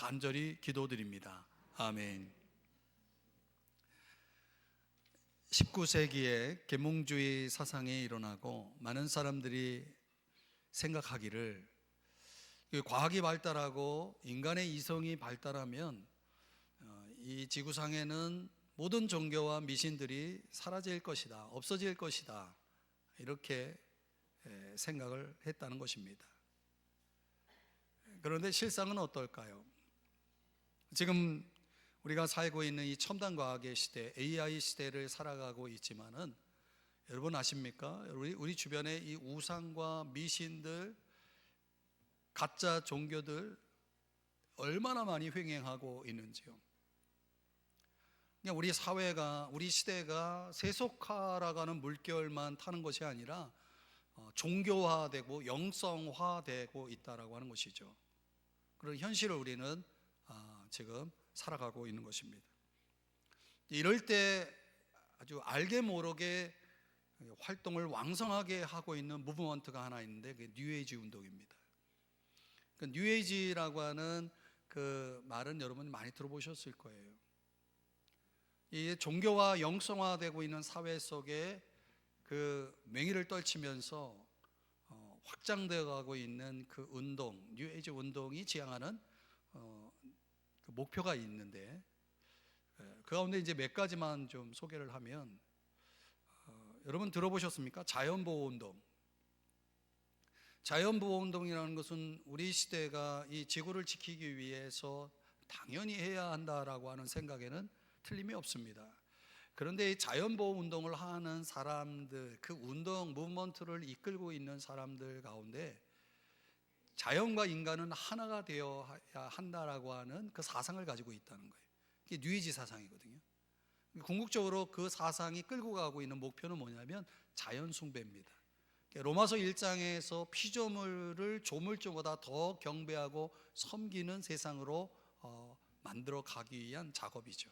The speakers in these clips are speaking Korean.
간절히 기도드립니다. 아멘. 19세기에 계몽주의 사상이 일어나고 많은 사람들이 생각하기를 과학이 발달하고 인간의 이성이 발달하면 이 지구상에는 모든 종교와 미신들이 사라질 것이다, 없어질 것이다, 이렇게 생각을 했다는 것입니다. 그런데 실상은 어떨까요? 지금 우리가 살고 있는 이 첨단 과학의 시대, AI 시대를 살아가고 있지만은 여러분 아십니까? 우리 주변에 이 우상과 미신들, 가짜 종교들 얼마나 많이 횡행하고 있는지요. 그냥 우리 사회가, 우리 시대가 세속화라가는 물결만 타는 것이 아니라 종교화되고 영성화되고 있다라고 하는 것이죠. 그런 현실을 우리는 지금 살아가고 있는 것입니다. 이럴 때 아주 알게 모르게 활동을 왕성하게 하고 있는 무브먼트가 하나 있는데 그게 뉴에이지 운동입니다. 그 뉴에이지라고 하는 그 말은 여러분 많이 들어보셨을 거예요. 이 종교와 영성화되고 있는 사회 속에 그 맹위를 떨치면서 확장되어 가고 있는 그 운동, 뉴에이지 운동이 지향하는 그 목표가 있는데, 그 가운데 이제 몇 가지만 좀 소개를 하면, 여러분 들어보셨습니까? 자연보호 운동. 자연보호 운동이라는 것은 우리 시대가 이 지구를 지키기 위해서 당연히 해야 한다라고 하는 생각에는 틀림이 없습니다. 그런데 이 자연보호 운동을 하는 사람들, 그 운동, 무브먼트를 이끌고 있는 사람들 가운데 자연과 인간은 하나가 되어야 한다라고 하는 그 사상을 가지고 있다는 거예요. 이게 뉴에이지 사상이거든요. 궁극적으로 그 사상이 끌고 가고 있는 목표는 뭐냐면 자연 숭배입니다. 로마서 1장에서 피조물을 조물주보다 더 경배하고 섬기는 세상으로 만들어 가기 위한 작업이죠.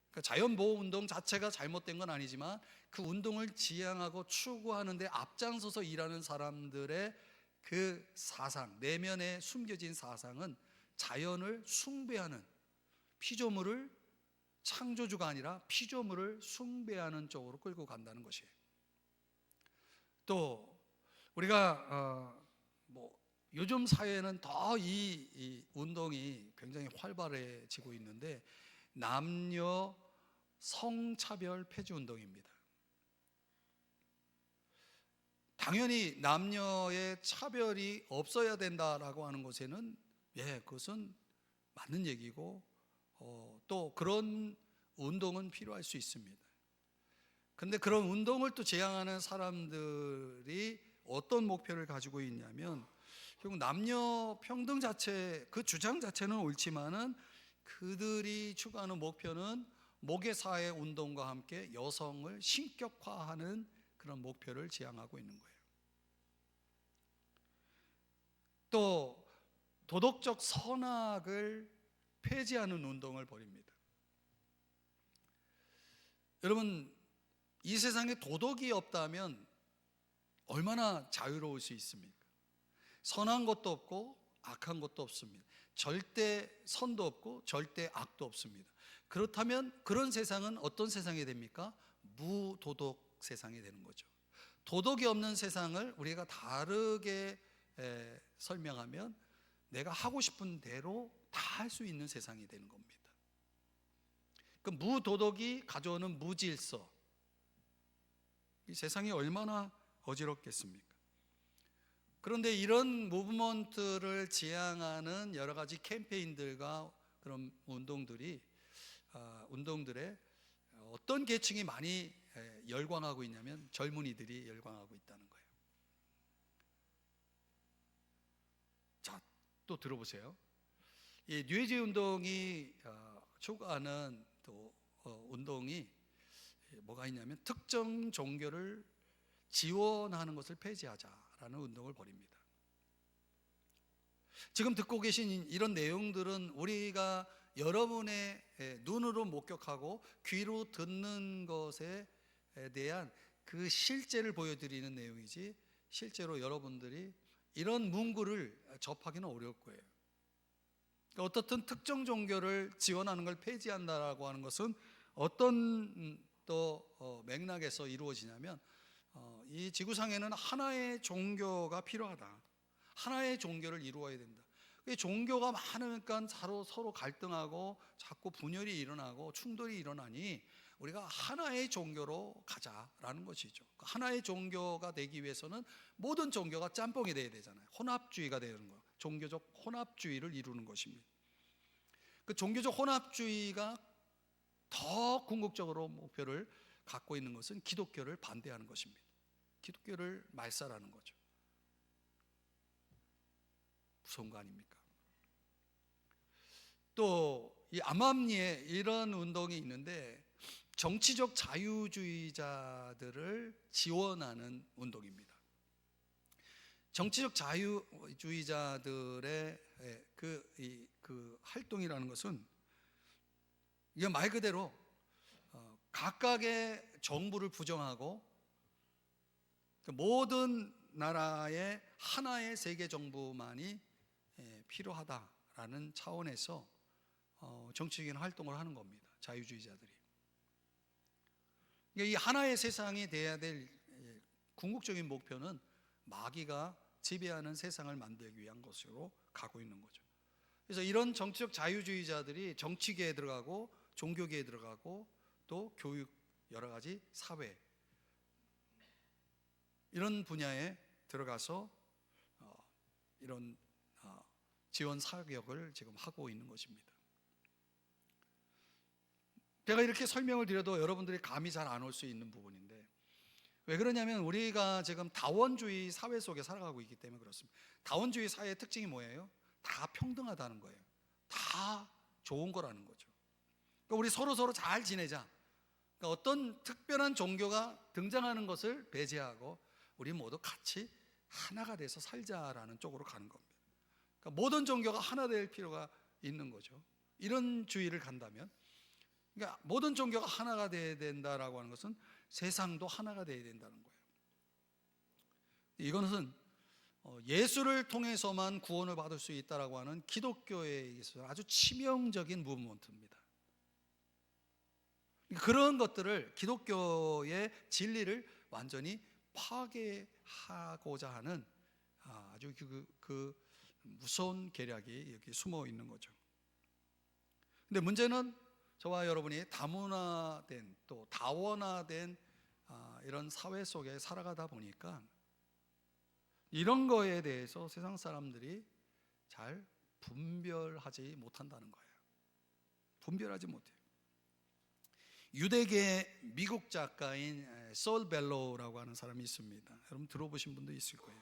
그러니까 자연보호 운동 자체가 잘못된 건 아니지만 그 운동을 지향하고 추구하는 데 앞장서서 일하는 사람들의 그 사상, 내면에 숨겨진 사상은 자연을 숭배하는, 피조물을 창조주가 아니라 피조물을 숭배하는 쪽으로 끌고 간다는 것이에요. 또 우리가 요즘 사회는 더 이 운동이 굉장히 활발해지고 있는데 남녀 성차별 폐지 운동입니다. 당연히 남녀의 차별이 없어야 된다라고 하는 것에는 그것은 맞는 얘기고 또 그런 운동은 필요할 수 있습니다. 근데 그런 운동을 또 지향하는 사람들이 어떤 목표를 가지고 있냐면 결국 남녀 평등 자체, 그 주장 자체는 옳지만은 그들이 추구하는 목표는 모계사회 운동과 함께 여성을 신격화하는 그런 목표를 지향하고 있는 거예요. 또 도덕적 선악을 폐지하는 운동을 벌입니다. 여러분, 이 세상에 도덕이 없다면 얼마나 자유로울 수 있습니까? 선한 것도 없고 악한 것도 없습니다. 절대 선도 없고 절대 악도 없습니다. 그렇다면 그런 세상은 어떤 세상이 됩니까? 무도덕 세상이 되는 거죠. 도덕이 없는 세상을 우리가 다르게 설명하면 내가 하고 싶은 대로 다 할 수 있는 세상이 되는 겁니다. 그 무도덕이 가져오는 무질서, 이 세상이 얼마나 어지럽겠습니까? 그런데 이런 무브먼트를 지향하는 여러 가지 캠페인들과 그런 운동들에 어떤 계층이 많이 열광하고 있냐면 젊은이들이 열광하고 있다는 거예요. 자, 또 들어보세요. 이 뉴에이지 운동이 추구하는 또 운동이 뭐가 있냐면 특정 종교를 지원하는 것을 폐지하자라는 운동을 벌입니다. 지금 듣고 계신 이런 내용들은 우리가 여러분의 눈으로 목격하고 귀로 듣는 것에 대한 그 실제를 보여드리는 내용이지, 실제로 여러분들이 이런 문구를 접하기는 어려울 거예요. 어떻든 특정 종교를 지원하는 걸 폐지한다라고 하는 것은 어떤 또 맥락에서 이루어지냐면 이 지구상에는 하나의 종교가 필요하다. 하나의 종교를 이루어야 된다. 종교가 많으니까 서로 갈등하고 자꾸 분열이 일어나고 충돌이 일어나니 우리가 하나의 종교로 가자라는 것이죠. 하나의 종교가 되기 위해서는 모든 종교가 짬뽕이 돼야 되잖아요. 혼합주의가 되는 거, 종교적 혼합주의를 이루는 것입니다. 그 종교적 혼합주의가 더 궁극적으로 목표를 갖고 있는 것은 기독교를 반대하는 것입니다. 기독교를 말살하는 거죠. 무서운 거 아닙니까? 또 이 암암리에 이런 운동이 있는데 정치적 자유주의자들을 지원하는 운동입니다. 정치적 자유주의자들의 그 활동이라는 것은 이게 말 그대로 각각의 정부를 부정하고 모든 나라의 하나의 세계 정부만이 필요하다라는 차원에서 정치적인 활동을 하는 겁니다. 자유주의자들이. 이 하나의 세상이 돼야 될 궁극적인 목표는 마귀가 지배하는 세상을 만들기 위한 것으로 가고 있는 거죠. 그래서 이런 정치적 자유주의자들이 정치계에 들어가고 종교계에 들어가고 또 교육, 여러 가지 사회 이런 분야에 들어가서 이런 지원 사격을 지금 하고 있는 것입니다. 제가 이렇게 설명을 드려도 여러분들이 감이 잘 안 올 수 있는 부분인데 왜 그러냐면 우리가 지금 다원주의 사회 속에 살아가고 있기 때문에 그렇습니다. 다원주의 사회의 특징이 뭐예요? 다 평등하다는 거예요. 다 좋은 거라는 거죠. 그러니까 우리 서로 잘 지내자. 그러니까 어떤 특별한 종교가 등장하는 것을 배제하고 우리 모두 같이 하나가 돼서 살자라는 쪽으로 가는 겁니다. 그러니까 모든 종교가 하나 될 필요가 있는 거죠. 이런 주의를 간다면, 그러니까 모든 종교가 하나가 돼야 된다라고 하는 것은 세상도 하나가 돼야 된다는 거예요. 이것은 예수를 통해서만 구원을 받을 수 있다라고 하는 기독교에 있어서 아주 치명적인 무브먼트입니다. 그런 것들을 기독교의 진리를 완전히 파괴하고자 하는 아주 그 무서운 계략이 여기 숨어 있는 거죠. 근데 문제는 저와 여러분이 다문화된 또 다원화된 이런 사회 속에 살아가다 보니까 이런 거에 대해서 세상 사람들이 잘 분별하지 못한다는 거예요. 분별하지 못해요. 유대계 미국 작가인 솔 벨로우라고 하는 사람이 있습니다. 여러분 들어보신 분도 있을 거예요.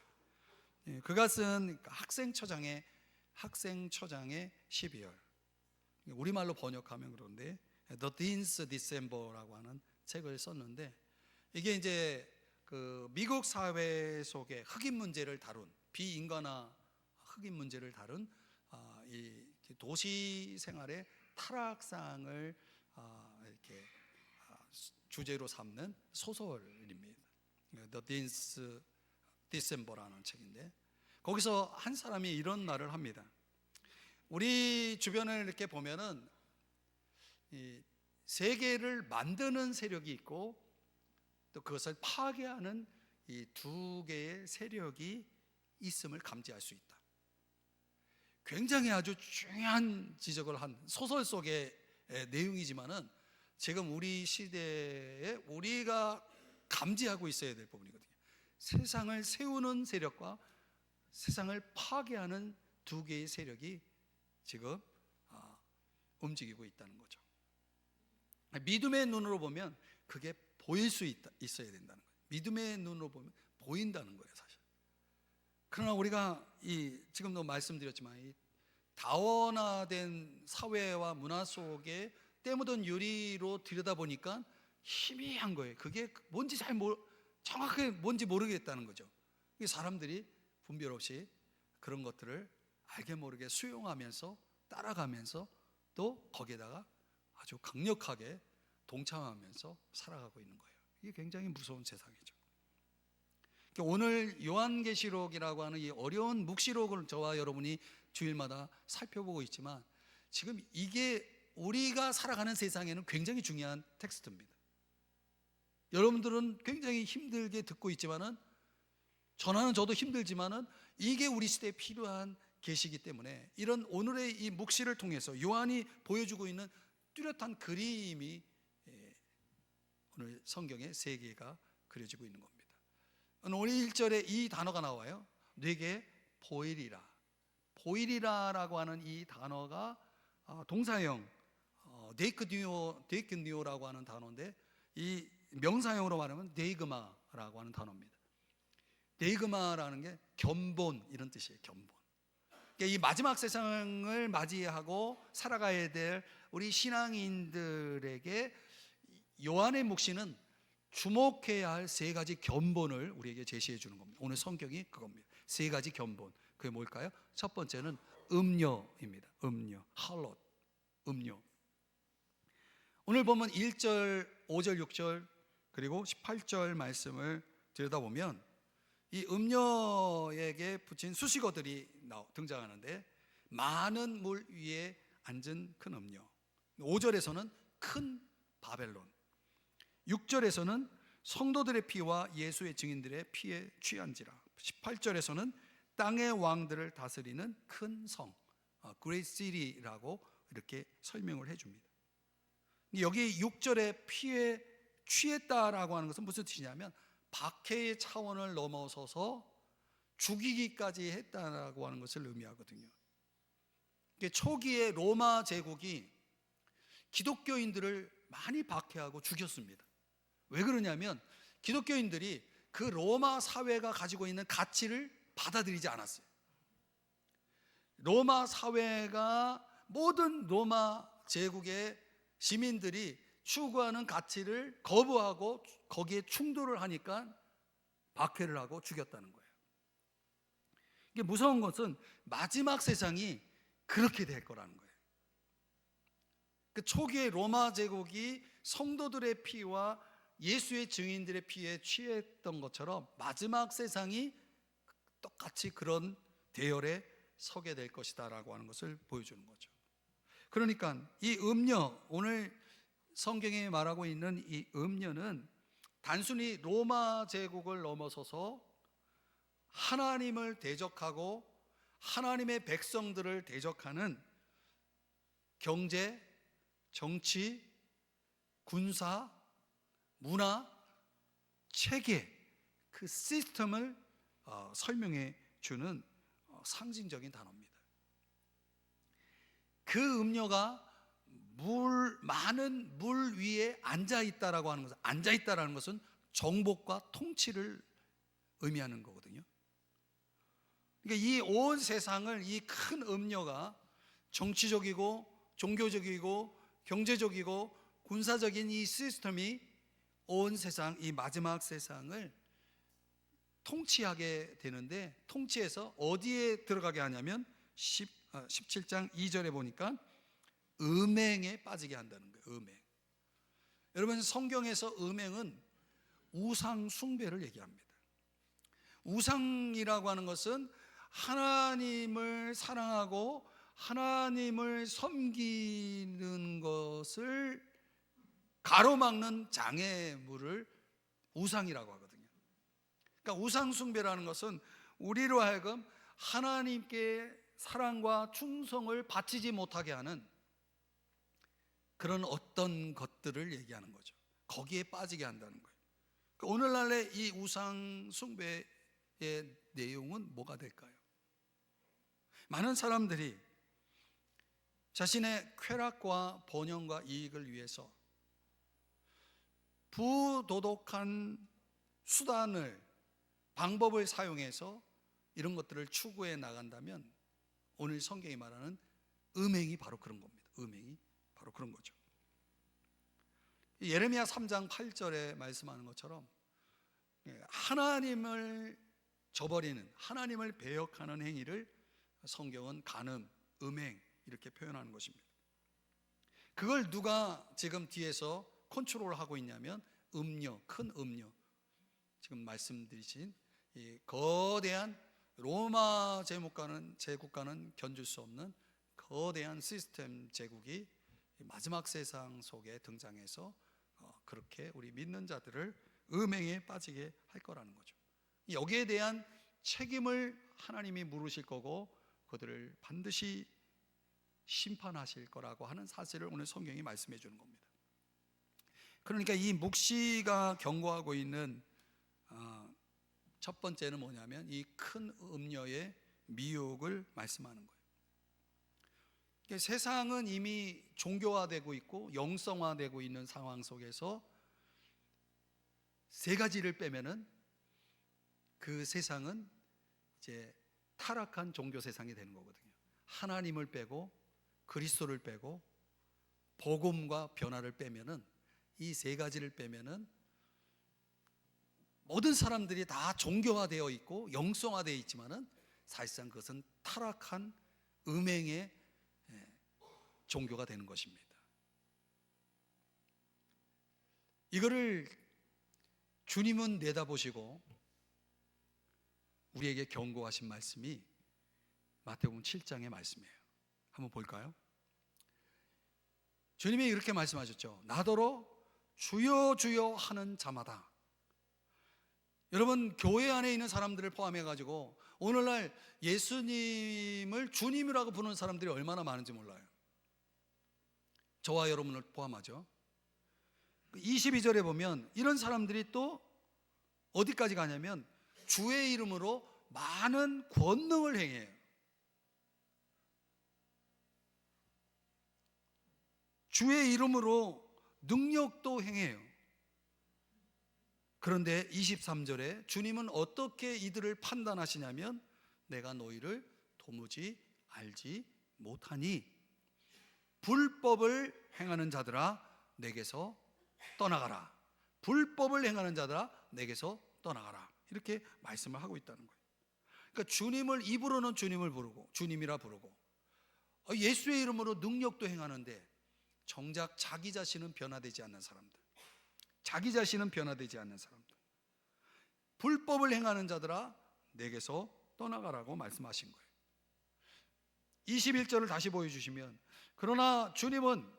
그가 쓴 학생처장의 12월, 우리말로 번역하면 그런데 The Dean's December라고 하는 책을 썼는데, 이게 이제 그 미국 사회 속의 흑인 문제를 다룬, 비인간화 흑인 문제를 다룬 이 도시 생활의 타락상을 이렇게 주제로 삼는 소설입니다. The Dean's December라는 책인데, 거기서 한 사람이 이런 말을 합니다. 우리 주변을 이렇게 보면은 이 세계를 만드는 세력이 있고 또 그것을 파괴하는 이 두 개의 세력이 있음을 감지할 수 있다. 굉장히 아주 중요한 지적을 한 소설 속의 내용이지만은 지금 우리 시대에 우리가 감지하고 있어야 될 부분이거든요. 세상을 세우는 세력과 세상을 파괴하는 두 개의 세력이 지금 움직이고 있다는 거죠. 믿음의 눈으로 보면 그게 보일 수 있어야 된다는 거예요. 믿음의 눈으로 보면 보인다는 거예요, 사실. 그러나 우리가 지금도 말씀드렸지만 이 다원화된 사회와 문화 속에 때묻은 유리로 들여다보니까 희미한 거예요. 그게 뭔지 정확하게 뭔지 모르겠다는 거죠. 사람들이 분별 없이 그런 것들을 알게 모르게 수용하면서 따라가면서 또 거기에다가 아주 강력하게 동참하면서 살아가고 있는 거예요. 이게 굉장히 무서운 세상이죠. 오늘 요한계시록이라고 하는 이 어려운 묵시록을 저와 여러분이 주일마다 살펴보고 있지만 지금 이게 우리가 살아가는 세상에는 굉장히 중요한 텍스트입니다. 여러분들은 굉장히 힘들게 듣고 있지만은, 전하는 저도 힘들지만은 이게 우리 시대에 필요한 계시기 때문에 이런 오늘의 이 묵시를 통해서 요한이 보여주고 있는 뚜렷한 그림이 오늘 성경의 세계가 그려지고 있는 겁니다. 오늘 1절에 이 단어가 나와요. 내게 보이리라. 보이리라라고 하는 이 단어가 동사형 데이크니오라고 하는 단어인데, 이 명사형으로 말하면 데이그마라고 하는 단어입니다. 데이그마라는 게 견본, 이런 뜻이에요. 견본. 그러니까 이 마지막 세상을 맞이하고 살아가야 될 우리 신앙인들에게 요한의 묵시는 주목해야 할 세 가지 견본을 우리에게 제시해 주는 겁니다. 오늘 성경이 그겁니다. 세 가지 견본. 그게 뭘까요? 첫 번째는 음료입니다. 음료, 할롯, 음료. 오늘 보면 1절, 5절, 6절 그리고 18절 말씀을 들여다보면 이 음료에게 붙인 수식어들이 등장하는데, 많은 물 위에 앉은 큰 음료. 5절에서는 큰 바벨론, 6절에서는 성도들의 피와 예수의 증인들의 피에 취한지라, 18절에서는 땅의 왕들을 다스리는 큰 성, Great City라고 이렇게 설명을 해줍니다. 여기 6절에 피에 취했다라고 하는 것은 무슨 뜻이냐면 박해의 차원을 넘어서서 죽이기까지 했다라고 하는 것을 의미하거든요. 초기에 로마 제국이 기독교인들을 많이 박해하고 죽였습니다. 왜 그러냐면 기독교인들이 그 로마 사회가 가지고 있는 가치를 받아들이지 않았어요. 로마 사회가, 모든 로마 제국의 시민들이 추구하는 가치를 거부하고 거기에 충돌을 하니까 박해를 하고 죽였다는 거예요. 이게 무서운 것은 마지막 세상이 그렇게 될 거라는 거예요. 그 초기의 로마 제국이 성도들의 피와 예수의 증인들의 피에 취했던 것처럼 마지막 세상이 똑같이 그런 대열에 서게 될 것이다라고 하는 것을 보여주는 거죠. 그러니까 이 음료, 오늘 성경에 말하고 있는 이 음료는 단순히 로마 제국을 넘어서서 하나님을 대적하고 하나님의 백성들을 대적하는 경제, 정치, 군사, 문화, 체계, 그 시스템을 설명해 주는 상징적인 단어입니다. 그 음료가 많은 물 위에 앉아있다라고 하는 것은, 앉아있다라는 것은 정복과 통치를 의미하는 거거든요. 그러니까 이 온 세상을 이 큰 음료가 정치적이고 종교적이고 경제적이고 군사적인 이 시스템이 온 세상, 이 마지막 세상을 통치하게 되는데, 통치해서 어디에 들어가게 하냐면 17장 2절에 보니까 음행에 빠지게 한다는 거예요. 음행. 여러분, 성경에서 음행은 우상 숭배를 얘기합니다. 우상이라고 하는 것은 하나님을 사랑하고 하나님을 섬기는 것을 가로막는 장애물을 우상이라고 하거든요. 그러니까 우상 숭배라는 것은 우리로 하여금 하나님께 사랑과 충성을 바치지 못하게 하는 그런 어떤 것들을 얘기하는 거죠. 거기에 빠지게 한다는 거예요. 그러니까 오늘날의 이 우상 숭배의 내용은 뭐가 될까요? 많은 사람들이 자신의 쾌락과 번영과 이익을 위해서 부도덕한 수단을, 방법을 사용해서 이런 것들을 추구해 나간다면 오늘 성경이 말하는 음행이 바로 그런 겁니다. 음행이 바로 그런 거죠. 예레미야 3장 8절에 말씀하는 것처럼 하나님을 저버리는, 하나님을 배역하는 행위를 성경은 간음, 음행 이렇게 표현하는 것입니다. 그걸 누가 지금 뒤에서 컨트롤하고 있냐면 음료, 큰 음료, 지금 말씀드리신 이 거대한 로마 제국가는 견줄 수 없는 거대한 시스템 제국이 마지막 세상 속에 등장해서 그렇게 우리 믿는 자들을 음행에 빠지게 할 거라는 거죠. 여기에 대한 책임을 하나님이 물으실 거고 그들을 반드시 심판하실 거라고 하는 사실을 오늘 성경이 말씀해 주는 겁니다. 그러니까 이 묵시가 경고하고 있는 첫 번째는 뭐냐면 이 큰 음녀의 미혹을 말씀하는 거예요. 세상은 이미 종교화되고 있고 영성화되고 있는 상황 속에서 세 가지를 빼면은 그 세상은 이제 타락한 종교 세상이 되는 거거든요. 하나님을 빼고 그리스도를 빼고 복음과 변화를 빼면은, 이 세 가지를 빼면은 모든 사람들이 다 종교화되어 있고 영성화되어 있지만은 사실상 그것은 타락한 음행의 종교가 되는 것입니다. 이거를 주님은 내다보시고 우리에게 경고하신 말씀이 마태복음 7장의 말씀이에요. 한번 볼까요? 주님이 이렇게 말씀하셨죠. 나더러 주여 주여 하는 자마다. 여러분, 교회 안에 있는 사람들을 포함해 가지고 오늘날 예수님을 주님이라고 부르는 사람들이 얼마나 많은지 몰라요. 저와 여러분을 포함하죠. 22절에 보면 이런 사람들이 또 어디까지 가냐면 주의 이름으로 많은 권능을 행해요. 주의 이름으로 능력도 행해요. 그런데 23절에 주님은 어떻게 이들을 판단하시냐면 내가 너희를 도무지 알지 못하니 불법을 행하는 자들아 내게서 떠나가라. 불법을 행하는 자들아 내게서 떠나가라. 이렇게 말씀을 하고 있다는 거예요. 그러니까 주님을 입으로는 주님을 부르고 주님이라 부르고 예수의 이름으로 능력도 행하는데 정작 자기 자신은 변화되지 않는 사람들, 자기 자신은 변화되지 않는 사람들, 불법을 행하는 자들아 내게서 떠나가라고 말씀하신 거예요. 21절을 다시 보여주시면 그러나 주님은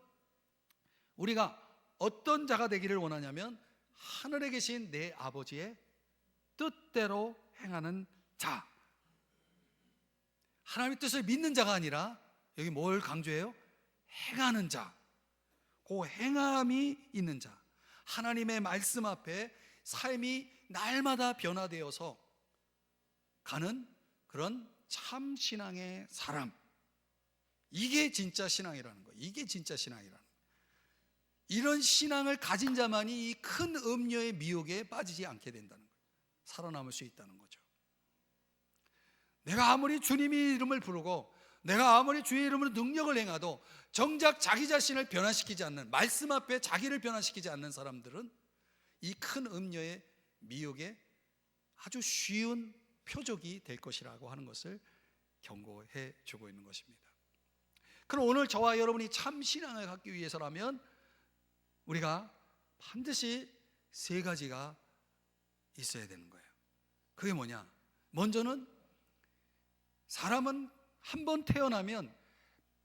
우리가 어떤 자가 되기를 원하냐면 하늘에 계신 내 아버지의 뜻대로 행하는 자, 하나님의 뜻을 믿는 자가 아니라 여기 뭘 강조해요? 행하는 자, 그 행함이 있는 자, 하나님의 말씀 앞에 삶이 날마다 변화되어서 가는 그런 참 신앙의 사람, 이게 진짜 신앙이라는 거예요. 이게 진짜 신앙이라는 거예요. 이런 신앙을 가진 자만이 이 큰 음녀의 미혹에 빠지지 않게 된다는 거예요. 살아남을 수 있다는 거죠. 내가 아무리 주님의 이름을 부르고 내가 아무리 주의 이름으로 능력을 행해도 정작 자기 자신을 변화시키지 않는, 말씀 앞에 자기를 변화시키지 않는 사람들은 이 큰 음녀의 미혹에 아주 쉬운 표적이 될 것이라고 하는 것을 경고해 주고 있는 것입니다. 그럼 오늘 저와 여러분이 참 신앙을 갖기 위해서라면 우리가 반드시 세 가지가 있어야 되는 거예요. 그게 뭐냐? 먼저는 사람은 한 번 태어나면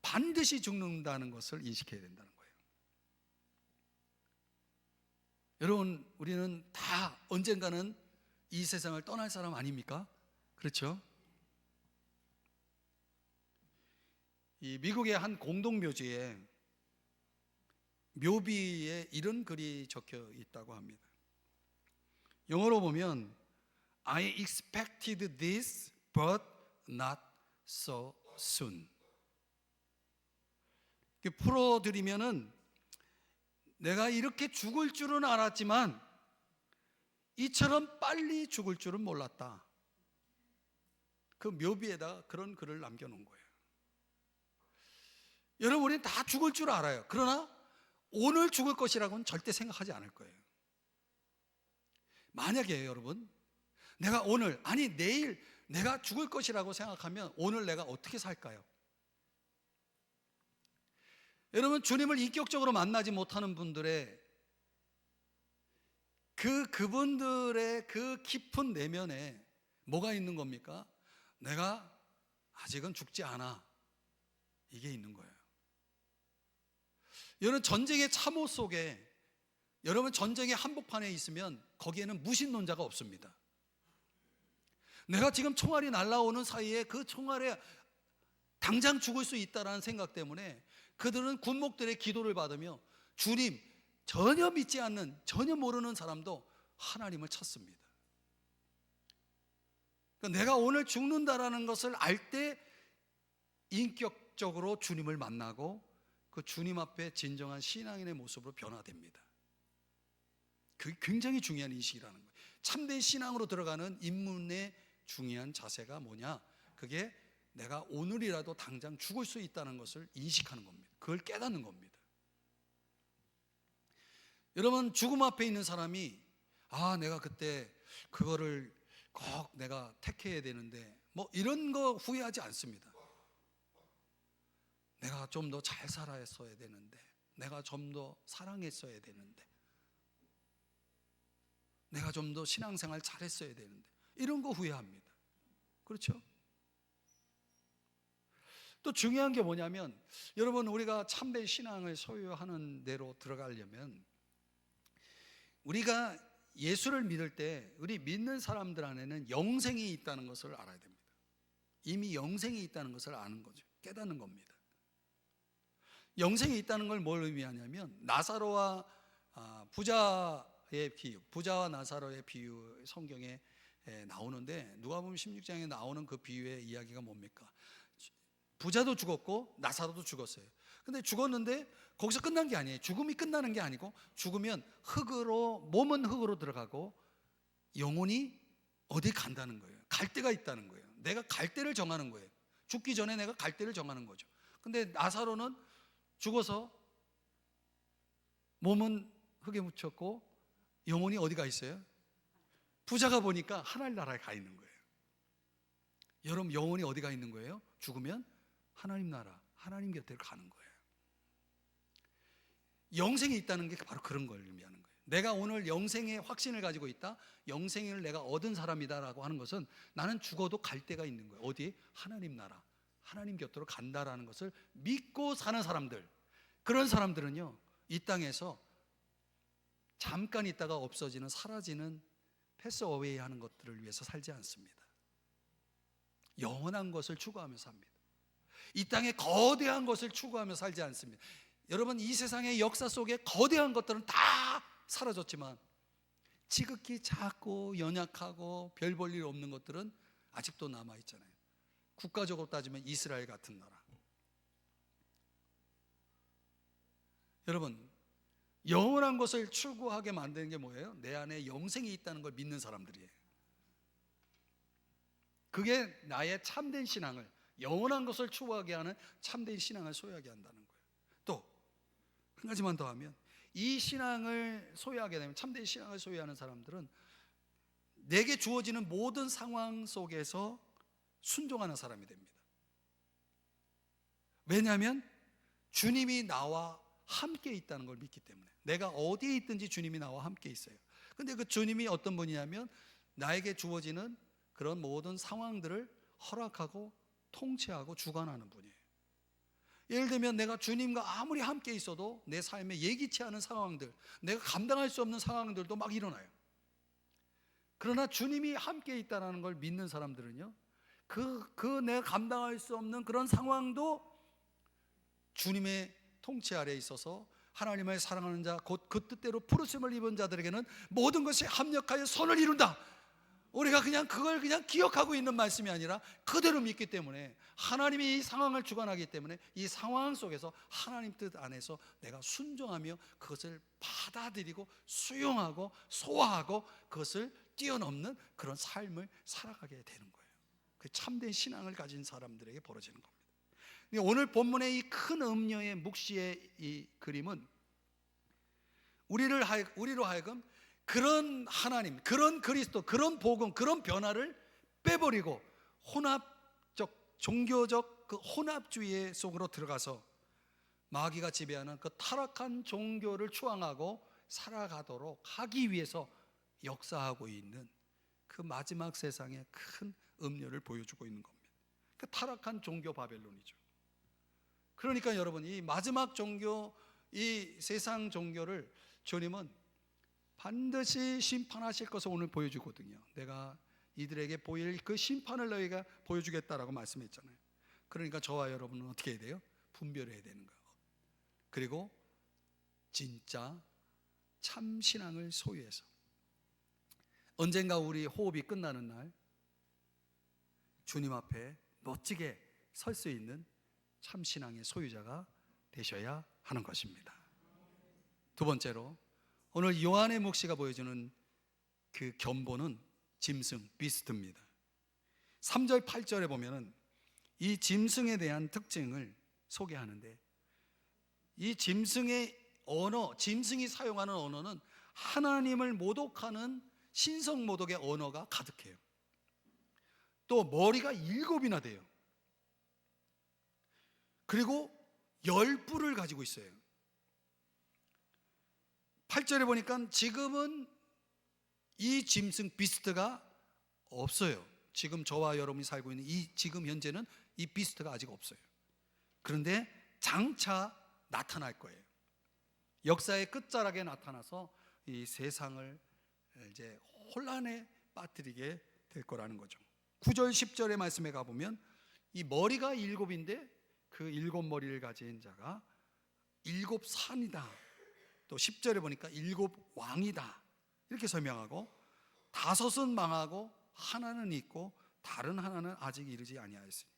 반드시 죽는다는 것을 인식해야 된다는 거예요. 여러분, 우리는 다 언젠가는 이 세상을 떠날 사람 아닙니까? 그렇죠? 이 미국의 한 공동묘지에 묘비에 이런 글이 적혀 있다고 합니다. 영어로 보면 I expected this but not so soon. 풀어드리면은 내가 이렇게 죽을 줄은 알았지만 이처럼 빨리 죽을 줄은 몰랐다. 그 묘비에다가 그런 글을 남겨놓은 거예요. 여러분, 우리는 다 죽을 줄 알아요. 그러나 오늘 죽을 것이라고는 절대 생각하지 않을 거예요. 만약에 여러분, 내가 오늘, 아니 내일 내가 죽을 것이라고 생각하면 오늘 내가 어떻게 살까요? 여러분, 주님을 인격적으로 만나지 못하는 분들의 그분들의 그 깊은 내면에 뭐가 있는 겁니까? 내가 아직은 죽지 않아. 이게 있는 거예요. 여러분, 전쟁의 참호 속에, 여러분 전쟁의 한복판에 있으면 거기에는 무신론자가 없습니다. 내가 지금 총알이 날아오는 사이에 그 총알에 당장 죽을 수 있다는 생각 때문에 그들은 군목들의 기도를 받으며 주님, 전혀 믿지 않는, 전혀 모르는 사람도 하나님을 찾습니다. 그러니까 내가 오늘 죽는다라는 것을 알 때 인격적으로 주님을 만나고 그 주님 앞에 진정한 신앙인의 모습으로 변화됩니다. 그게 굉장히 중요한 인식이라는 거예요. 참된 신앙으로 들어가는 입문의 중요한 자세가 뭐냐? 그게 내가 오늘이라도 당장 죽을 수 있다는 것을 인식하는 겁니다. 그걸 깨닫는 겁니다. 여러분, 죽음 앞에 있는 사람이 내가 그때 그거를 꼭 내가 택해야 되는데 이런 거 후회하지 않습니다. 내가 좀 더 잘 살았어야 되는데, 내가 좀 더 사랑했어야 되는데, 내가 좀 더 신앙생활 잘했어야 되는데, 이런 거 후회합니다. 그렇죠? 또 중요한 게 뭐냐면, 여러분, 우리가 참된 신앙을 소유하는 데로 들어가려면 우리가 예수를 믿을 때 우리 믿는 사람들 안에는 영생이 있다는 것을 알아야 됩니다. 이미 영생이 있다는 것을 아는 거죠. 깨닫는 겁니다. 영생이 있다는 걸 뭘 의미하냐면, 나사로와 부자의 비유, 부자와 나사로의 비유 성경에 나오는데, 누가복음 16장에 나오는 그 비유의 이야기가 뭡니까? 부자도 죽었고 나사로도 죽었어요. 근데 죽었는데 거기서 끝난 게 아니에요. 죽음이 끝나는 게 아니고, 죽으면 몸은 흑으로 들어가고 영혼이 어디 간다는 거예요. 갈 데가 있다는 거예요. 내가 갈 데를 정하는 거예요. 죽기 전에 내가 갈 데를 정하는 거죠. 근데 나사로는 죽어서 몸은 흙에 묻혔고 영혼이 어디 가 있어요? 부자가 보니까 하나님 나라에 가 있는 거예요. 여러분, 영혼이 어디 가 있는 거예요? 죽으면 하나님 나라, 하나님 곁에 가는 거예요. 영생이 있다는 게 바로 그런 걸 의미하는 거예요. 내가 오늘 영생의 확신을 가지고 있다, 영생을 내가 얻은 사람이다라고 하는 것은 나는 죽어도 갈 데가 있는 거예요. 어디? 하나님 나라, 하나님 곁으로 간다라는 것을 믿고 사는 사람들, 그런 사람들은요, 이 땅에서 잠깐 있다가 없어지는, 사라지는, 패스어웨이 하는 것들을 위해서 살지 않습니다. 영원한 것을 추구하며 삽니다. 이 땅에 거대한 것을 추구하며 살지 않습니다. 여러분, 이 세상의 역사 속에 거대한 것들은 다 사라졌지만 지극히 작고 연약하고 별 볼 일 없는 것들은 아직도 남아있잖아요. 국가적으로 따지면 이스라엘 같은 나라. 여러분, 영원한 것을 추구하게 만드는 게 뭐예요? 내 안에 영생이 있다는 걸 믿는 사람들이에요. 그게 나의 참된 신앙을, 영원한 것을 추구하게 하는 참된 신앙을 소유하게 한다는 거예요. 또 한 가지만 더 하면, 이 신앙을 소유하게 되면, 참된 신앙을 소유하는 사람들은 내게 주어지는 모든 상황 속에서 순종하는 사람이 됩니다. 왜냐하면 주님이 나와 함께 있다는 걸 믿기 때문에. 내가 어디에 있든지 주님이 나와 함께 있어요. 근데 그 주님이 어떤 분이냐면, 나에게 주어지는 그런 모든 상황들을 허락하고 통치하고 주관하는 분이에요. 예를 들면 내가 주님과 아무리 함께 있어도 내 삶에 예기치 않은 상황들, 내가 감당할 수 없는 상황들도 막 일어나요. 그러나 주님이 함께 있다는 걸 믿는 사람들은요, 내가 감당할 수 없는 그런 상황도 주님의 통치 아래에 있어서 하나님을 사랑하는 자, 곧 그 뜻대로 부르심을 입은 자들에게는 모든 것이 합력하여 선을 이룬다. 우리가 그걸 기억하고 있는 말씀이 아니라 그대로 믿기 때문에, 하나님이 이 상황을 주관하기 때문에 이 상황 속에서 하나님 뜻 안에서 내가 순종하며 그것을 받아들이고 수용하고 소화하고 그것을 뛰어넘는 그런 삶을 살아가게 되는 거예요. 그 참된 신앙을 가진 사람들에게 벌어지는 겁니다. 오늘 본문의 이 큰 음녀의 묵시의 이 그림은 우리로 하여금 그런 하나님, 그런 그리스도, 그런 복음, 그런 변화를 빼버리고 혼합적, 종교적 그 혼합주의 속으로 들어가서 마귀가 지배하는 그 타락한 종교를 추앙하고 살아가도록 하기 위해서 역사하고 있는 그 마지막 세상의 큰 음료를 보여주고 있는 겁니다. 그 타락한 종교 바벨론이죠. 그러니까 여러분, 이 마지막 종교, 이 세상 종교를 주님은 반드시 심판하실 것을 오늘 보여주거든요. 내가 이들에게 보일 그 심판을 너희가 보여주겠다라고 말씀했잖아요. 그러니까 저와 여러분은 어떻게 해야 돼요? 분별해야 되는 거예요. 그리고 진짜 참 신앙을 소유해서 언젠가 우리 호흡이 끝나는 날 주님 앞에 멋지게 설 수 있는 참 신앙의 소유자가 되셔야 하는 것입니다. 두 번째로, 오늘 요한의 묵시가 보여주는 그 견본은 짐승, 비스트입니다. 3절 8절에 보면은 이 짐승에 대한 특징을 소개하는데, 이 짐승의 언어, 짐승이 사용하는 언어는 하나님을 모독하는 신성 모독의 언어가 가득해요. 또 머리가 7이나 돼요. 그리고 10뿔을 가지고 있어요. 8절에 보니까 지금은 이 짐승 비스트가 없어요. 지금 저와 여러분이 살고 있는 이 지금 현재는 이 비스트가 아직 없어요. 그런데 장차 나타날 거예요. 역사의 끝자락에 나타나서 이 세상을 이제 혼란에 빠뜨리게 될 거라는 거죠. 9절 10절의 말씀에 가보면 이 머리가 7인데 그 7머리를 가진 자가 7산이다. 또 10절에 보니까 7왕이다. 이렇게 설명하고, 5은 망하고 하나는 있고 다른 하나는 아직 이르지 아니하였으니.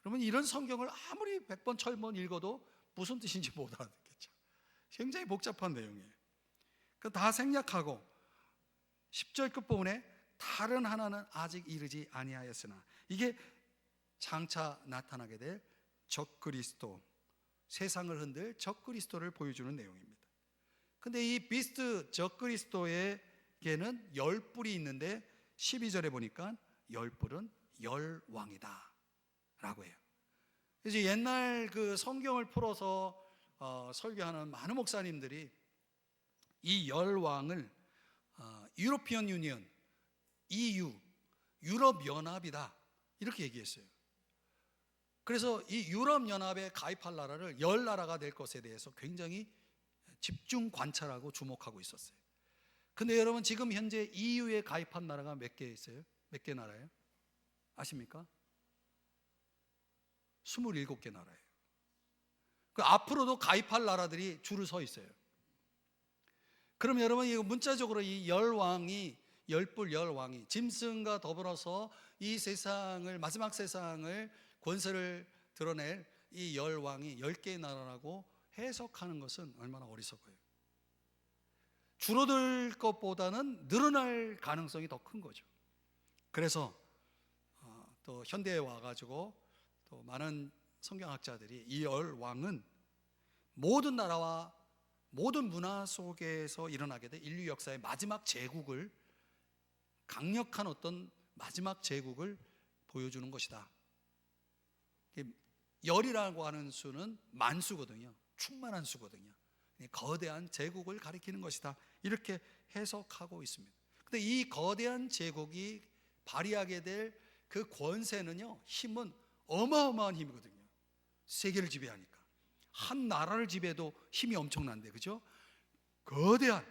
그러면 이런 성경을 아무리 100번 1000번 읽어도 무슨 뜻인지 못 알아듣겠죠. 굉장히 복잡한 내용이에요. 다 생략하고 10절 끝부분에 다른 하나는 아직 이르지 아니하였으나, 이게 장차 나타나게 될 적그리스도, 세상을 흔들 적그리스도를 보여주는 내용입니다. 근데 이 비스트 적그리스도에게는 10뿔이 있는데 12절에 보니까 10뿔은 10왕이다 라고 해요. 그래서 옛날 그 성경을 풀어서 설교하는 많은 목사님들이 이 10왕을 유로피언 유니언, EU, 유럽 연합이다 이렇게 얘기했어요. 그래서 이 유럽 연합에 가입할 나라를 10나라가 될 것에 대해서 굉장히 집중 관찰하고 주목하고 있었어요. 근데 여러분, 지금 현재 EU에 가입한 나라가 몇 개 있어요? 몇 개 나라예요? 아십니까? 27개 나라예요. 그 앞으로도 가입할 나라들이 줄을 서 있어요. 그럼 여러분, 이거 문자적으로 이 10왕이, 10뿔 10왕이 짐승과 더불어서 이 세상을, 마지막 세상을, 권세를 드러낼 이 10왕이 10개의 나라라고 해석하는 것은 얼마나 어리석어요. 줄어들 것보다는 늘어날 가능성이 더 큰 거죠. 그래서 또 현대에 와가지고 또 많은 성경학자들이 이 10왕은 모든 나라와 모든 문화 속에서 일어나게 될 인류 역사의 마지막 제국을, 강력한 어떤 마지막 제국을 보여주는 것이다. 열이라고 하는 수는 만수거든요. 충만한 수거든요. 거대한 제국을 가리키는 것이다. 이렇게 해석하고 있습니다. 근데 이 거대한 제국이 발휘하게 될 그 권세는요, 힘은 어마어마한 힘이거든요. 세계를 지배하니까. 한 나라를 지배해도 힘이 엄청난데, 그죠? 거대한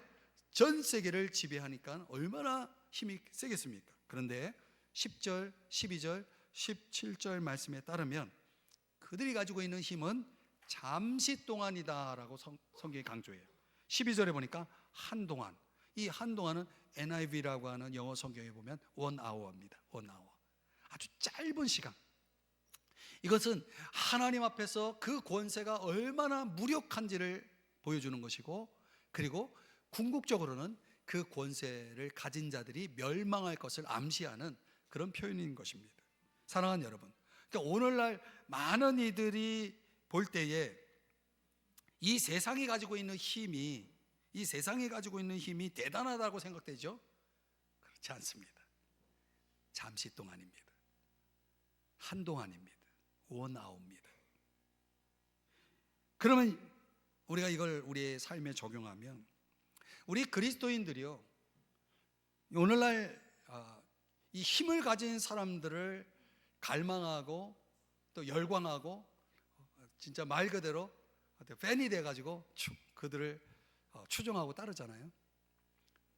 전 세계를 지배하니까 얼마나 힘이 세겠습니까? 그런데 10절, 12절, 17절 말씀에 따르면 그들이 가지고 있는 힘은 잠시 동안이다라고 성경이 강조해요. 12절에 보니까 한동안, 이 한동안은 NIV라고 하는 영어 성경에 보면 1hour입니다. 1hour. 아주 짧은 시간. 이것은 하나님 앞에서 그 권세가 얼마나 무력한지를 보여주는 것이고, 그리고 궁극적으로는 그 권세를 가진 자들이 멸망할 것을 암시하는 그런 표현인 것입니다. 사랑하는 여러분, 그러니까 오늘날 많은 이들이 볼 때에 이 세상이 가지고 있는 힘이, 이 세상이 가지고 있는 힘이 대단하다고 생각되죠? 그렇지 않습니다. 잠시 동안입니다. 한동안입니다. 원아웃입니다. 그러면 우리가 이걸 우리의 삶에 적용하면, 우리 그리스도인들이요, 오늘날 이 힘을 가진 사람들을 갈망하고 또 열광하고 진짜 말 그대로 팬이 돼가지고 그들을 추종하고 따르잖아요.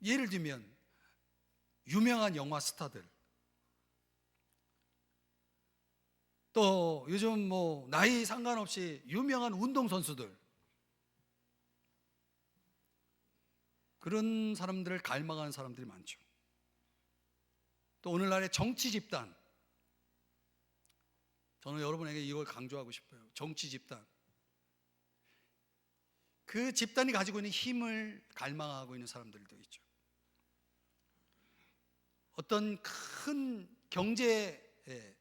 예를 들면 유명한 영화 스타들, 또 요즘 뭐 나이 상관없이 유명한 운동선수들, 그런 사람들을 갈망하는 사람들이 많죠. 또 오늘날의 정치 집단, 저는 여러분에게 이걸 강조하고 싶어요. 정치 집단, 그 집단이 가지고 있는 힘을 갈망하고 있는 사람들도 있죠. 어떤 큰 경제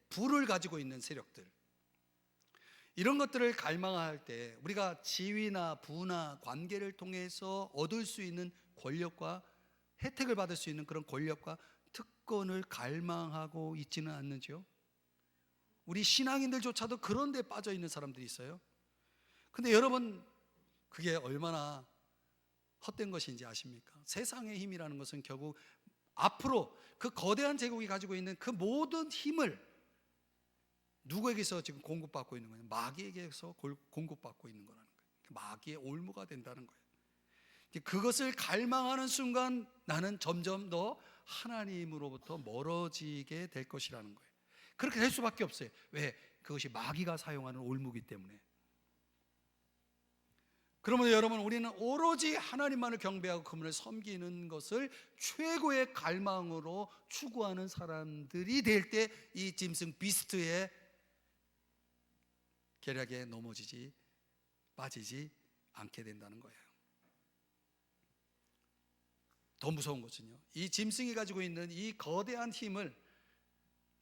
부를 가지고 있는 세력들, 이런 것들을 갈망할 때 우리가 지위나 부나 관계를 통해서 얻을 수 있는 권력과 혜택을 받을 수 있는 그런 권력과 특권을 갈망하고 있지는 않는지요? 우리 신앙인들조차도 그런 데 빠져 있는 사람들이 있어요. 근데 여러분, 그게 얼마나 헛된 것인지 아십니까? 세상의 힘이라는 것은 결국 앞으로 그 거대한 제국이 가지고 있는 그 모든 힘을 누구에게서 지금 공급받고 있는 거예요? 마귀에게서 공급받고 있는 거라는 거예요. 마귀의 올무가 된다는 거예요. 그것을 갈망하는 순간 나는 점점 더 하나님으로부터 멀어지게 될 것이라는 거예요. 그렇게 될 수밖에 없어요. 왜? 그것이 마귀가 사용하는 올무기 때문에. 그러면 여러분, 우리는 오로지 하나님만을 경배하고 그분을 섬기는 것을 최고의 갈망으로 추구하는 사람들이 될 때 이 짐승 비스트의 계략에 빠지지 않게 된다는 거예요. 더 무서운 것은요, 이 짐승이 가지고 있는 이 거대한 힘을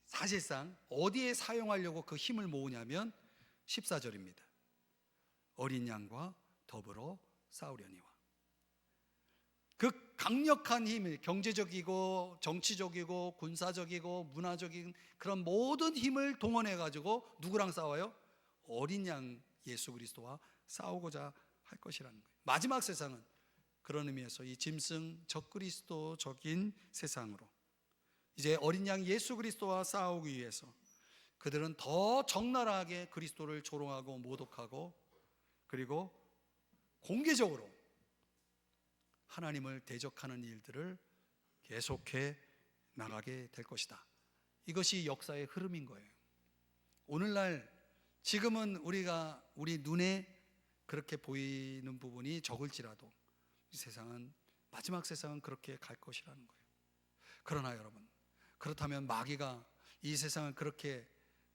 사실상 어디에 사용하려고 그 힘을 모으냐면 14절입니다. 어린 양과 더불어 싸우려니와. 그 강력한 힘을, 경제적이고 정치적이고 군사적이고 문화적인 그런 모든 힘을 동원해 가지고 누구랑 싸워요? 어린 양 예수 그리스도와 싸우고자 할 것이라는 거예요. 마지막 세상은 그런 의미에서 이 짐승 적그리스도적인 세상으로 이제 어린 양 예수 그리스도와 싸우기 위해서 그들은 더 적나라하게 그리스도를 조롱하고 모독하고, 그리고 공개적으로 하나님을 대적하는 일들을 계속해 나가게 될 것이다. 이것이 역사의 흐름인 거예요. 오늘날 지금은 우리 눈에 그렇게 보이는 부분이 적을지라도 이 세상은, 마지막 세상은 그렇게 갈 것이라는 거예요. 그러나 여러분, 그렇다면 마귀가 이 세상을 그렇게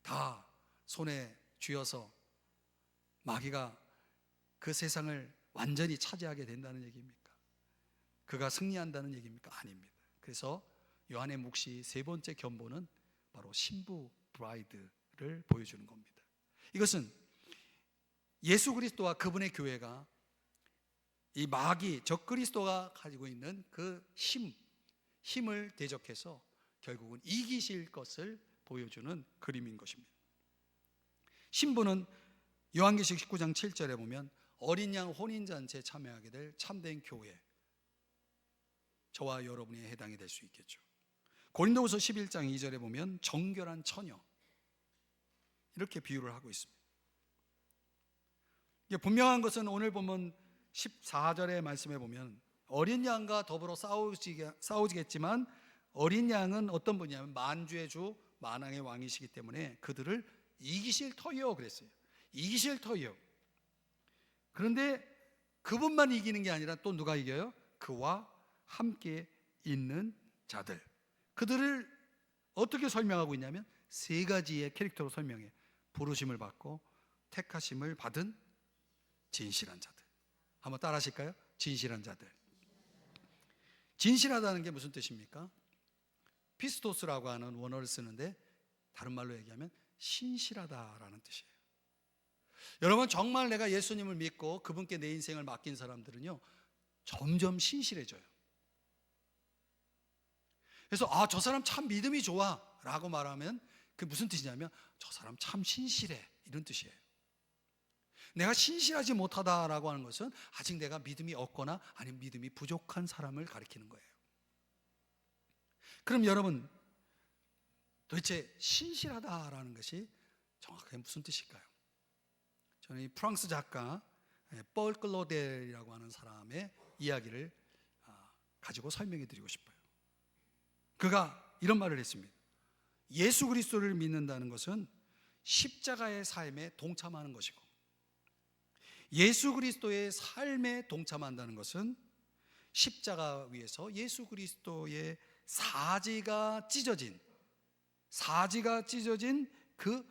다 손에 쥐어서 마귀가 그 세상을 완전히 차지하게 된다는 얘기입니까? 그가 승리한다는 얘기입니까? 아닙니다. 그래서 요한의 묵시 세 번째 견본은 바로 신부 브라이드를 보여주는 겁니다. 이것은 예수 그리스도와 그분의 교회가 이 마귀 적그리스도가 가지고 있는 그 힘을 대적해서 결국은 이기실 것을 보여주는 그림인 것입니다. 신부는 요한계시록 19장 7절에 보면 어린 양 혼인잔치에 참여하게 될 참된 교회, 저와 여러분이 해당이 될 수 있겠죠. 고린도후서 11장 2절에 보면 정결한 처녀, 이렇게 비유를 하고 있습니다. 이게 분명한 것은 오늘 보면 14절의 말씀에 보면 어린 양과 더불어 싸우겠지만 어린 양은 어떤 분이냐면 만주의 주 만왕의 왕이시기 때문에 그들을 이기실 터이요 그랬어요. 이기실 터이요. 그런데 그분만 이기는 게 아니라 또 누가 이겨요? 그와 함께 있는 자들. 그들을 어떻게 설명하고 있냐면 세 가지의 캐릭터로 설명해. 부르심을 받고 택하심을 받은 진실한 자들. 한번 따라 하실까요? 진실한 자들. 진실하다는 게 무슨 뜻입니까? 피스토스라고 하는 원어를 쓰는데 다른 말로 얘기하면 신실하다라는 뜻이에요. 여러분, 정말 내가 예수님을 믿고 그분께 내 인생을 맡긴 사람들은요 점점 신실해져요. 그래서 저 사람 참 믿음이 좋아 라고 말하면 그게 무슨 뜻이냐면 저 사람 참 신실해, 이런 뜻이에요. 내가 신실하지 못하다라고 하는 것은 아직 내가 믿음이 없거나 아니면 믿음이 부족한 사람을 가리키는 거예요. 그럼 여러분, 도대체 신실하다라는 것이 정확하게 무슨 뜻일까요? 저는 이 프랑스 작가 폴 클로델이라고 하는 사람의 이야기를 가지고 설명해 드리고 싶어요. 그가 이런 말을 했습니다. 예수 그리스도를 믿는다는 것은 십자가의 삶에 동참하는 것이고, 예수 그리스도의 삶에 동참한다는 것은 십자가 위에서 예수 그리스도의 사지가 찢어진 그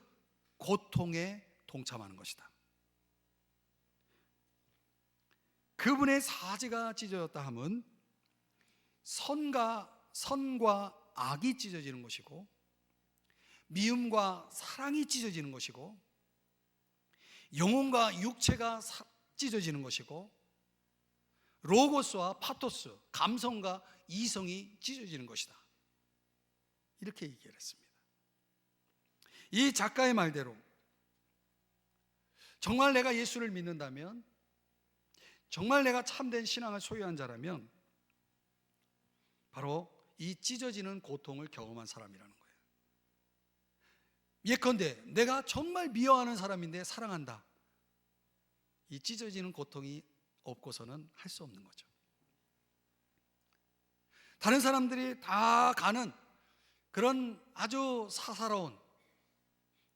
고통에 동참하는 것이다. 그분의 사지가 찢어졌다 하면 선과 악이 찢어지는 것이고, 미움과 사랑이 찢어지는 것이고, 영혼과 육체가 찢어지는 것이고, 로고스와 파토스, 감성과 이성이 찢어지는 것이다. 이렇게 얘기를 했습니다. 이 작가의 말대로 정말 내가 예수를 믿는다면, 정말 내가 참된 신앙을 소유한 자라면 바로 이 찢어지는 고통을 경험한 사람이라는 거예요. 예컨대 내가 정말 미워하는 사람인데 사랑한다. 이 찢어지는 고통이 없고서는 할 수 없는 거죠. 다른 사람들이 다 가는 그런 아주 사사로운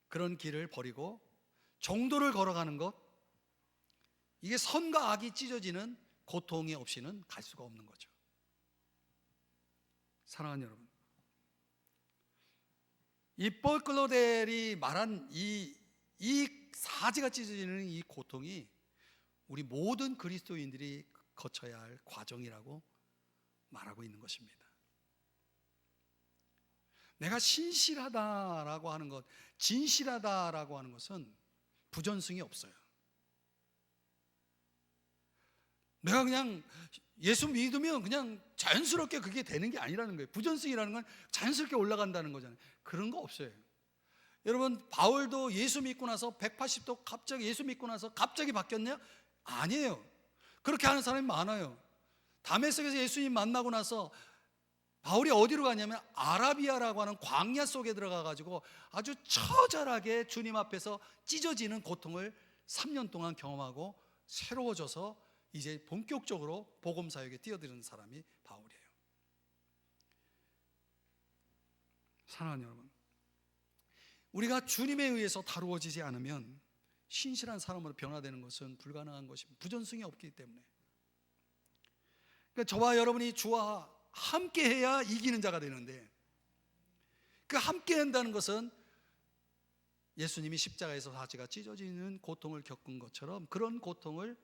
그런 길을 버리고 정도를 걸어가는 것, 이게 선과 악이 찢어지는 고통이 없이는 갈 수가 없는 거죠. 사랑하는 여러분, 이 폴 클로델이 말한 이 사지가 찢어지는 이 고통이 우리 모든 그리스도인들이 거쳐야 할 과정이라고 말하고 있는 것입니다. 내가 신실하다라고 하는 것, 진실하다라고 하는 것은 부전승이 없어요. 내가 그냥 예수 믿으면 그냥 자연스럽게 그게 되는 게 아니라는 거예요. 부전승이라는 건 자연스럽게 올라간다는 거잖아요. 그런 거 없어요. 여러분, 바울도 예수 믿고 나서 180도 갑자기 예수 믿고 나서 갑자기 바뀌었냐? 아니에요. 그렇게 하는 사람이 많아요. 다메섹에서 예수님 만나고 나서 바울이 어디로 가냐면 아라비아라고 하는 광야 속에 들어가 가지고 아주 처절하게 주님 앞에서 찢어지는 고통을 3년 동안 경험하고 새로워져서 이제 본격적으로 복음 사역에 뛰어드는 사람이 바울이에요. 사랑하는 여러분, 우리가 주님에 의해서 다루어지지 않으면 신실한 사람으로 변화되는 것은 불가능한 것입니다. 부전승이 없기 때문에. 그러니까 저와 여러분이 주와 함께해야 이기는 자가 되는데, 그 함께한다는 것은 예수님이 십자가에서 사지가 찢어지는 고통을 겪은 것처럼 그런 고통에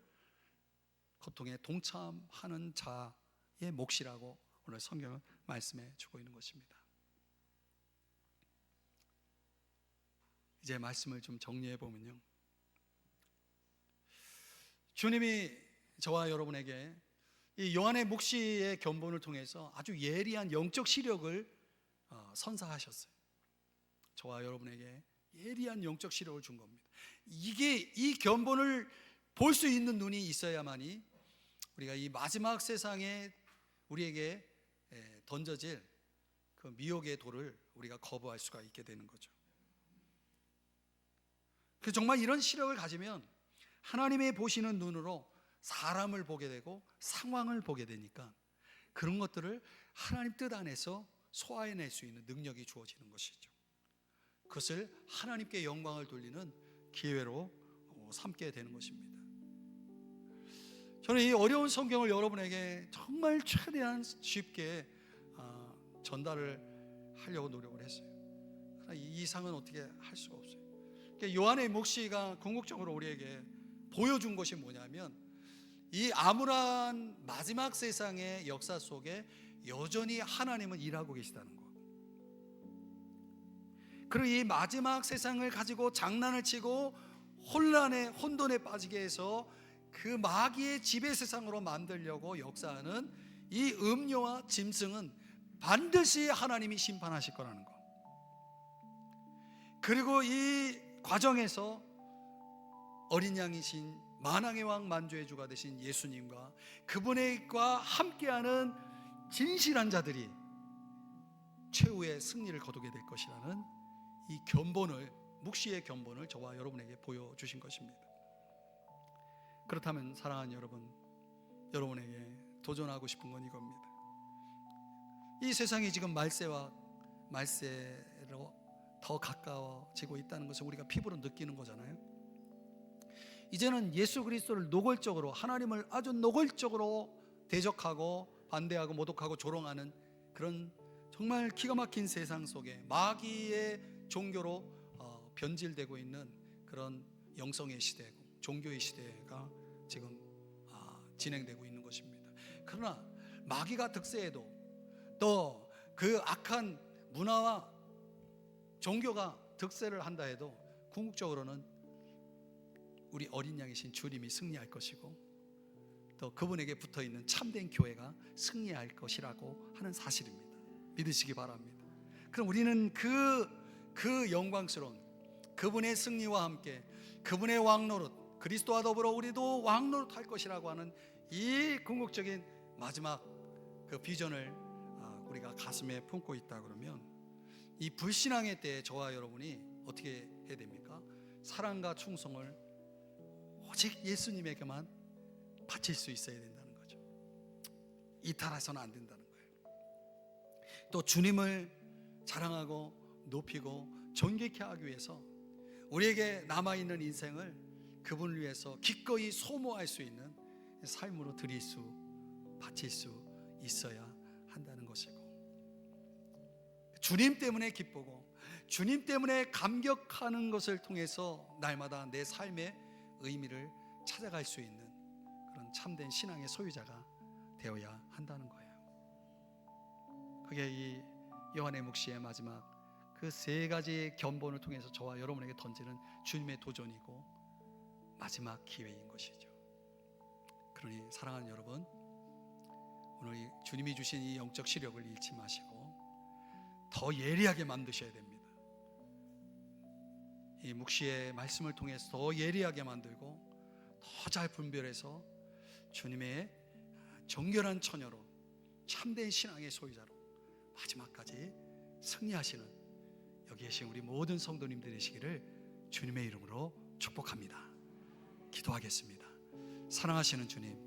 동참하는 자의 몫이라고 오늘 성경은 말씀해 주고 있는 것입니다. 이제 말씀을 좀 정리해 보면요, 주님이 저와 여러분에게 이 요한의 묵시의 견본을 통해서 아주 예리한 영적 시력을 선사하셨어요. 저와 여러분에게 예리한 영적 시력을 준 겁니다. 이 견본을 볼 수 있는 눈이 있어야만이 우리가 이 마지막 세상에 우리에게 던져질 그 미혹의 돌을 우리가 거부할 수가 있게 되는 거죠. 그 정말 이런 시력을 가지면 하나님의 보시는 눈으로 사람을 보게 되고 상황을 보게 되니까 그런 것들을 하나님 뜻 안에서 소화해낼 수 있는 능력이 주어지는 것이죠. 그것을 하나님께 영광을 돌리는 기회로 삼게 되는 것입니다. 저는 이 어려운 성경을 여러분에게 정말 최대한 쉽게 전달을 하려고 노력을 했어요. 그러나 이 이상은 어떻게 할 수가 없어요. 요한의 묵시가 궁극적으로 우리에게 보여준 것이 뭐냐면, 이 암울한 마지막 세상의 역사 속에 여전히 하나님은 일하고 계시다는 것. 그리고 이 마지막 세상을 가지고 장난을 치고 혼돈에 빠지게 해서 그 마귀의 지배 세상으로 만들려고 역사하는 이 음료와 짐승은 반드시 하나님이 심판하실 거라는 것. 그리고 이 과정에서 어린 양이신 만왕의 왕 만주의 주가 되신 예수님과 그분과 함께하는 진실한 자들이 최후의 승리를 거두게 될 것이라는 이 견본을, 묵시의 견본을 저와 여러분에게 보여주신 것입니다. 그렇다면 사랑하는 여러분, 여러분에게 도전하고 싶은 건 이겁니다. 이 세상이 지금 말세로 더 가까워지고 있다는 것을 우리가 피부로 느끼는 거잖아요. 이제는 예수 그리스도를 노골적으로, 하나님을 아주 노골적으로 대적하고 반대하고 모독하고 조롱하는 그런 정말 기가 막힌 세상 속에 마귀의 종교로 변질되고 있는 그런 영성의 시대고 종교의 시대가 지금 진행되고 있는 것입니다. 그러나 마귀가 득세해도 또 그 악한 문화와 종교가 득세를 한다 해도 궁극적으로는 우리 어린 양이신 주님이 승리할 것이고 또 그분에게 붙어있는 참된 교회가 승리할 것이라고 하는 사실입니다. 믿으시기 바랍니다. 그럼 우리는 그 영광스러운 그분의 승리와 함께 그분의 왕노릇, 그리스도와 더불어 우리도 왕노릇 할 것이라고 하는 이 궁극적인 마지막 그 비전을 우리가 가슴에 품고 있다 그러면 이 불신앙의 때에 저와 여러분이 어떻게 해야 됩니까? 사랑과 충성을 오직 예수님에게만 바칠 수 있어야 된다는 거죠. 이탈해서는 안 된다는 거예요. 또 주님을 자랑하고 높이고 존귀케 하기 위해서 우리에게 남아있는 인생을 그분을 위해서 기꺼이 소모할 수 있는 삶으로 바칠 수 있어야 한다는 것이고, 주님 때문에 기쁘고 주님 때문에 감격하는 것을 통해서 날마다 내 삶의 의미를 찾아갈 수 있는 그런 참된 신앙의 소유자가 되어야 한다는 거예요. 그게 이 요한의 묵시의 마지막 그 세 가지 견본을 통해서 저와 여러분에게 던지는 주님의 도전이고 마지막 기회인 것이죠. 그러니 사랑하는 여러분, 오늘 주님이 주신 이 영적 시력을 잃지 마시고 더 예리하게 만드셔야 됩니다. 이 묵시의 말씀을 통해서 더 예리하게 만들고 더 잘 분별해서 주님의 정결한 처녀로 참된 신앙의 소유자로 마지막까지 승리하시는 여기 계신 우리 모든 성도님들 되시기를 주님의 이름으로 축복합니다. 기도하겠습니다. 사랑하시는 주님,